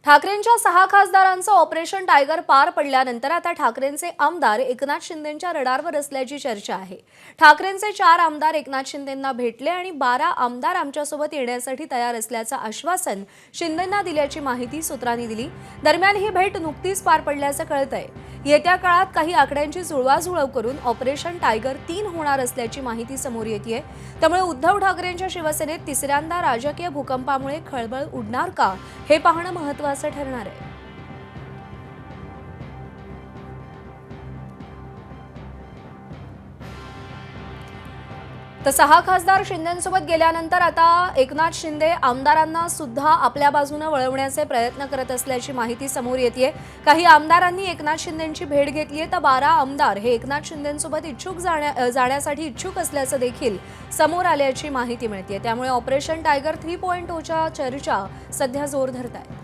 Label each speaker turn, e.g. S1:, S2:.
S1: ठाकरेंच्या 6 खासदारांचं operation tiger पार पडल्यानंतर आता ठाकरेंचे आमदार एकनाथ शिंदेंच्या रडारवर असल्याची चर्चा आहे। ठाकरेंचे 4 आमदार एकनाथ शिंदेंना भेटले आणि 12 आमदार आमच्यासोबत येण्यासाठी तयार असल्याचं आश्वासन शिंदेंना दिल्याची माहिती सूत्रांनी दिली। दरम्यान ही भेट नुकतीच पार पडल्याचं कळतंय। येत्या काळात काही आकड्यांची जुळवाजुळव करून ऑपरेशन टायगर 3 होणार असल्याची माहिती समोर येतेय। त्यामुळे उद्धव ठाकरेंच्या शिवसेनेत तिसऱ्यांदा राजकीय भूकंपामुळे खळबळ उडणार का हे पाहणं महत्त्वाचं ठरणार आहे। तर 6 खासदार शिंदेंसोबत गेल्यानंतर आता एकनाथ शिंदे आमदारांना सुद्धा आपल्या बाजूने वळवण्याचे प्रयत्न करत असल्याची माहिती समोर येतेय। काही आमदारांनी एकनाथ शिंदेंची भेट घेतलीये तर 12 आमदार हे एकनाथ शिंदेंसोबत जाण्यासाठी इच्छुक असल्याचं देखील समोर आल्याची माहिती मिळतेय। त्यामुळे ऑपरेशन टायगर 3.0च्या चर्चा सध्या जोर धरत आहेत।